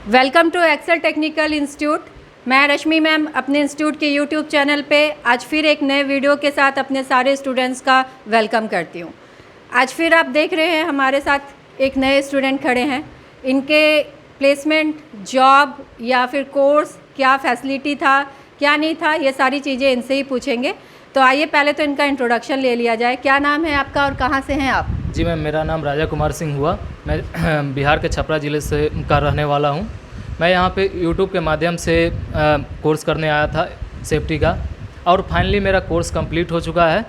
Welcome to Excel technical institute. मैं Rashmi ma'am अपने institute के यूट्यूब चैनल पे आज फिर एक नए वीडियो के साथ अपने सारे स्टूडेंट्स का वेलकम करती हूँ। आज फिर आप देख रहे हैं हमारे साथ एक नए स्टूडेंट खड़े हैं। इनके प्लेसमेंट, जॉब या फिर कोर्स, क्या फैसिलिटी था, क्या नहीं था, ये सारी चीज़ें इनसे ही पूछेंगे। तो आइए पहले तो इनका इंट्रोडक्शन ले लिया जाए। क्या नाम है आपका और कहाँ से हैं आप? जी मैम, मेरा नाम राजा कुमार सिंह हुआ। मैं बिहार के छपरा ज़िले से का रहने वाला हूँ। मैं यहाँ पे यूट्यूब के माध्यम से कोर्स करने आया था सेफ्टी का, और फाइनली मेरा कोर्स कंप्लीट हो चुका है।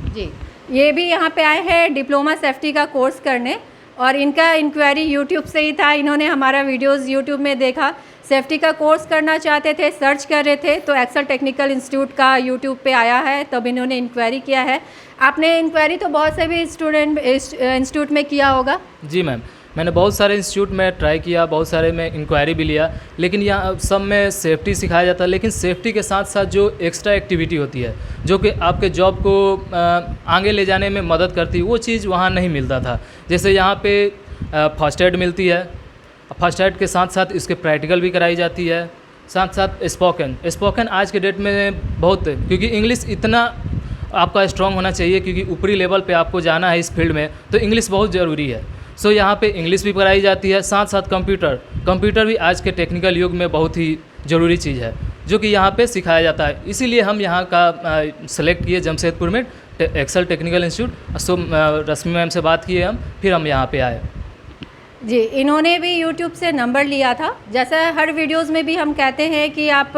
जी, ये भी यहाँ पे आए हैं डिप्लोमा सेफ्टी का कोर्स करने, और इनका इंक्वायरी यूट्यूब से ही था। इन्होंने हमारा वीडियोस यूट्यूब में देखा, सेफ्टी का कोर्स करना चाहते थे, सर्च कर रहे थे, तो एक्सेल टेक्निकल इंस्टीट्यूट का यूट्यूब पे आया है, तब इन्होंने इंक्वायरी किया है। आपने इंक्वायरी तो बहुत से भी इंस्टीट्यूट में किया होगा। जी मैम, मैंने बहुत सारे इंस्टीट्यूट में ट्राई किया, बहुत सारे में इंक्वायरी भी लिया, लेकिन यहाँ सब में सेफ्टी सिखाया जाता है, लेकिन सेफ्टी के साथ साथ जो एक्स्ट्रा एक्टिविटी होती है जो कि आपके जॉब को आगे ले जाने में मदद करती है, वो चीज़ वहाँ नहीं मिलता था। जैसे यहाँ पे फर्स्ट एड मिलती है, फर्स्ट एड के साथ साथ इसके प्रैक्टिकल भी कराई जाती है, साथ साथ स्पोकन आज के डेट में बहुत, क्योंकि इंग्लिश इतना आपका स्ट्रांग होना चाहिए, क्योंकि ऊपरी लेवल पे आपको जाना है इस फील्ड में, तो इंग्लिश बहुत ज़रूरी है। सो यहाँ पे इंग्लिश भी पढ़ाई जाती है, साथ साथ कंप्यूटर भी आज के टेक्निकल युग में बहुत ही ज़रूरी चीज़ है, जो कि यहाँ पे सिखाया जाता है। इसीलिए हम यहाँ का सेलेक्ट किए जमशेदपुर में एक्सेल टेक्निकल इंस्टीट्यूट। सो रश्मि मैम से बात किए हम, फिर हम यहाँ पे आए। जी, इन्होंने भी यूट्यूब से नंबर लिया था। जैसा हर वीडियोस में भी हम कहते हैं कि आप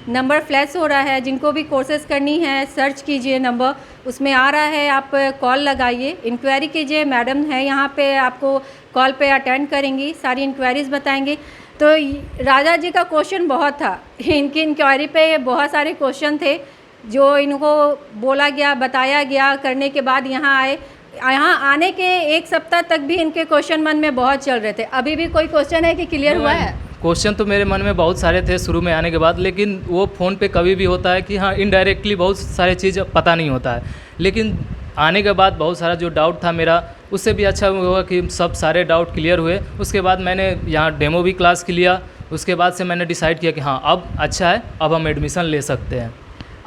नंबर फ्लैश हो रहा है, जिनको भी कोर्सेज़ करनी है सर्च कीजिए, नंबर उसमें आ रहा है, आप कॉल लगाइए, इंक्वायरी कीजिए। मैडम है यहाँ पे, आपको कॉल पे अटेंड करेंगी, सारी इंक्वायरीज़ बताएंगी। तो राजा जी का क्वेश्चन बहुत था, इनकी इंक्वायरी पे बहुत सारे क्वेश्चन थे जो इनको बोला गया, बताया गया, करने के बाद यहाँ आए। यहाँ आने के एक सप्ताह तक भी इनके क्वेश्चन मन में बहुत चल रहे थे। अभी भी कोई क्वेश्चन है कि क्लियर हुआ है? क्वेश्चन तो मेरे मन में बहुत सारे थे शुरू में आने के बाद, लेकिन वो फ़ोन पे कभी भी होता है कि हाँ, इनडायरेक्टली बहुत सारे चीज़ पता नहीं होता है, लेकिन आने के बाद बहुत सारा जो डाउट था मेरा, उससे भी अच्छा हुआ कि सब सारे डाउट क्लियर हुए। उसके बाद मैंने यहाँ डेमो भी क्लास की लिया। उसके बाद से मैंने डिसाइड किया कि हाँ, अब अच्छा है, अब हम एडमिशन ले सकते हैं।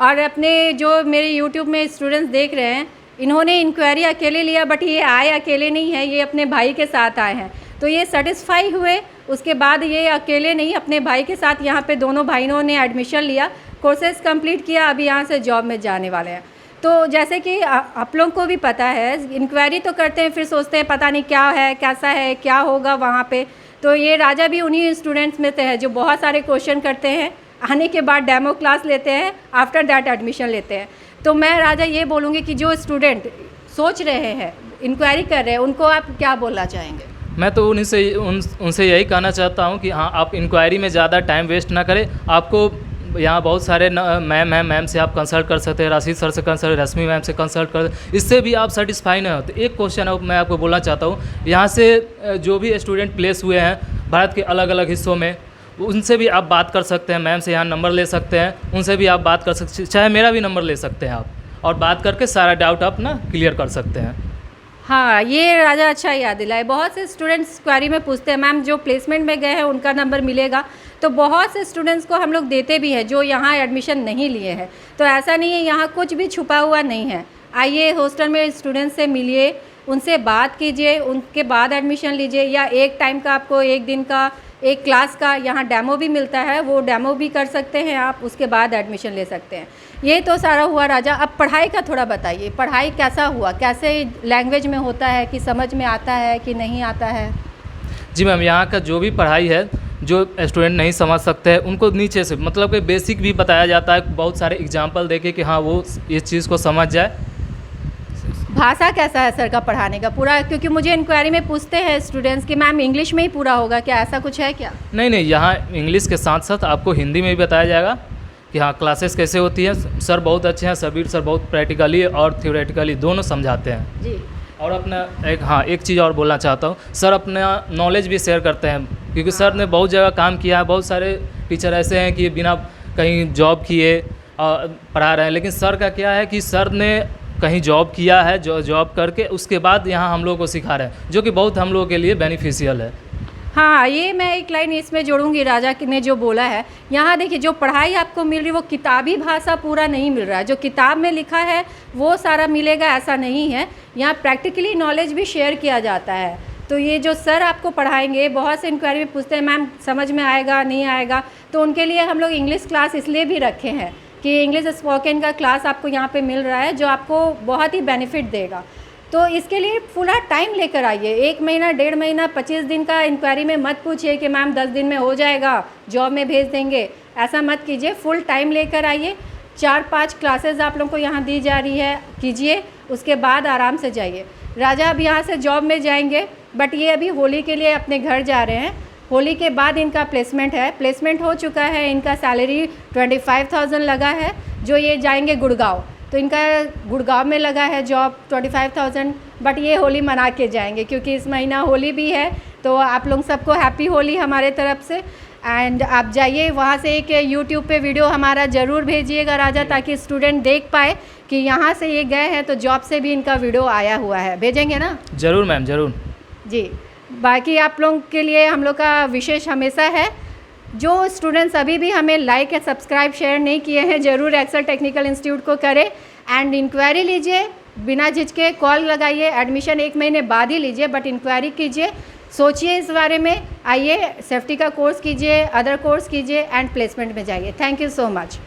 और अपने जो मेरे यूट्यूब में स्टूडेंट्स देख रहे हैं, इन्होंने इंक्वायरी अकेले लिया, बट ये आए अकेले नहीं है, ये अपने भाई के साथ आए हैं। तो ये सेटिस्फाई हुए। उसके बाद ये अकेले नहीं, अपने भाई के साथ यहाँ पे दोनों भाइयों ने एडमिशन लिया, कोर्सेज कंप्लीट किया, अभी यहाँ से जॉब में जाने वाले हैं। तो जैसे कि आप लोगों को भी पता है, इंक्वायरी तो करते हैं, फिर सोचते हैं पता नहीं क्या है, कैसा है, क्या होगा वहाँ पे। तो ये राजा भी उन्हीं स्टूडेंट्स में से है जो बहुत सारे क्वेश्चन करते हैं, आने के बाद डेमो क्लास लेते हैं, आफ्टर दैट एडमिशन लेते हैं। तो मैं राजा ये बोलूँगी कि जो स्टूडेंट सोच रहे हैं, इंक्वायरी कर रहे हैं, उनको आप क्या बोलना चाहेंगे? मैं तो उनसे यही कहना चाहता हूँ कि हाँ, आप इंक्वायरी में ज़्यादा टाइम वेस्ट ना करें। आपको यहाँ बहुत सारे मैम से आप कंसल्ट कर सकते हैं, राशिद सर से कंसल्ट, रश्मि मैम से कंसल्ट कर, इससे भी आप सेटिस्फाई नहीं होते। एक क्वेश्चन मैं आपको बोलना चाहता हूँ, यहाँ से जो भी स्टूडेंट प्लेस हुए हैं भारत के अलग अलग हिस्सों में, उनसे भी आप बात कर सकते हैं। मैम से यहाँ नंबर ले सकते हैं, उनसे भी आप बात कर सकते हैं, चाहे मेरा भी नंबर ले सकते हैं आप, और बात करके सारा डाउट आप ना क्लियर कर सकते हैं। हाँ, ये राजा अच्छा याद दिलाए। बहुत से स्टूडेंट्स क्वेरी में पूछते हैं मैम जो प्लेसमेंट में गए हैं उनका नंबर मिलेगा, तो बहुत से स्टूडेंट्स को हम लोग देते भी हैं जो यहाँ एडमिशन नहीं लिए हैं। तो ऐसा नहीं है, यहाँ कुछ भी छुपा हुआ नहीं है। आइए हॉस्टल में स्टूडेंट्स से मिलिए, उनसे बात कीजिए, उनके बाद एडमिशन लीजिए, या एक टाइम का आपको एक दिन का एक क्लास का यहाँ डेमो भी मिलता है, वो डेमो भी कर सकते हैं आप, उसके बाद एडमिशन ले सकते हैं। ये तो सारा हुआ राजा। अब पढ़ाई का थोड़ा बताइए, पढ़ाई कैसा हुआ, कैसे लैंग्वेज में होता है, कि समझ में आता है कि नहीं आता है? जी मैम, यहाँ का जो भी पढ़ाई है, जो स्टूडेंट नहीं समझ सकते हैं उनको नीचे से मतलब कि बेसिक भी बताया जाता है, बहुत सारे एग्जाम्पल देके कि हाँ, वो इस चीज़ को समझ जाए। भाषा कैसा है सर का पढ़ाने का पूरा? क्योंकि मुझे इंक्वायरी में पूछते हैं स्टूडेंट्स कि मैम इंग्लिश में ही पूरा होगा क्या, ऐसा कुछ है क्या? नहीं, यहाँ इंग्लिश के साथ साथ आपको हिंदी में भी बताया जाएगा कि हाँ, क्लासेस कैसे होती हैं। सर बहुत अच्छे हैं, सबीर सर बहुत प्रैक्टिकली और थ्योरेटिकली दोनों समझाते हैं जी। और अपना एक चीज़ और बोलना चाहता हूँ, सर अपना नॉलेज भी शेयर करते हैं, क्योंकि सर ने बहुत जगह काम किया है। बहुत सारे टीचर ऐसे हैं कि बिना कहीं जॉब किए पढ़ा रहे हैं, लेकिन सर का क्या है कि सर ने कहीं जॉब किया है, जॉब करके उसके बाद यहाँ हम लोगों को सिखा रहे हैं, जो कि बहुत हम लोगों के लिए बेनिफिशियल है। हाँ, ये मैं एक लाइन इसमें जोड़ूंगी, राजा ने जो बोला है। यहाँ देखिए, जो पढ़ाई आपको मिल रही है वो किताबी भाषा पूरा नहीं मिल रहा है। जो किताब में लिखा है वो सारा मिलेगा ऐसा नहीं है, यहाँ प्रैक्टिकली नॉलेज भी शेयर किया जाता है। तो ये जो सर आपको पढ़ाएंगे, बहुत से इंक्वायरी में पूछते हैं मैम समझ में आएगा नहीं आएगा, तो उनके लिए हम लोग इंग्लिश क्लास इसलिए भी रखे हैं कि इंग्लिश स्पोकन का क्लास आपको यहाँ पे मिल रहा है जो आपको बहुत ही बेनिफिट देगा। तो इसके लिए पूरा टाइम लेकर आइए, 1 महीना 1.5 महीना 25 दिन का इंक्वायरी में मत पूछिए कि मैम 10 दिन में हो जाएगा, जॉब में भेज देंगे, ऐसा मत कीजिए। फुल टाइम लेकर आइए, 4-5 क्लासेस आप लोगों को यहाँ दी जा रही है, कीजिए, उसके बाद आराम से जाइए। राजा अब यहाँ से जॉब में जाएंगे, बट ये अभी होली के लिए अपने घर जा रहे हैं। होली के बाद इनका प्लेसमेंट है, प्लेसमेंट हो चुका है, इनका सैलरी 25,000 लगा है। जो ये जाएंगे गुड़गांव, तो इनका गुड़गांव में लगा है जॉब 25,000, बट ये होली मना के जाएंगे क्योंकि इस महीना होली भी है। तो आप लोग सबको हैप्पी होली हमारे तरफ से। एंड आप जाइए वहाँ से, एक यूट्यूब पे वीडियो हमारा ज़रूर भेजिएगा राजा, ताकि स्टूडेंट देख पाए कि यहाँ से ये गए हैं तो जॉब से भी इनका वीडियो आया हुआ है। भेजेंगे ना? ज़रूर मैम, ज़रूर जी। बाकी आप लोगों के लिए हम लोग का विशेष हमेशा है, जो स्टूडेंट्स अभी भी हमें लाइक या सब्सक्राइब शेयर नहीं किए हैं, ज़रूर एक्सेल टेक्निकल इंस्टीट्यूट को करें एंड इंक्वायरी लीजिए, बिना झिझके कॉल लगाइए। एडमिशन 1 महीने बाद ही लीजिए, बट इंक्वायरी कीजिए, सोचिए इस बारे में, आइए सेफ्टी का कोर्स कीजिए, अदर कोर्स कीजिए एंड प्लेसमेंट में जाइए। Thank you so much.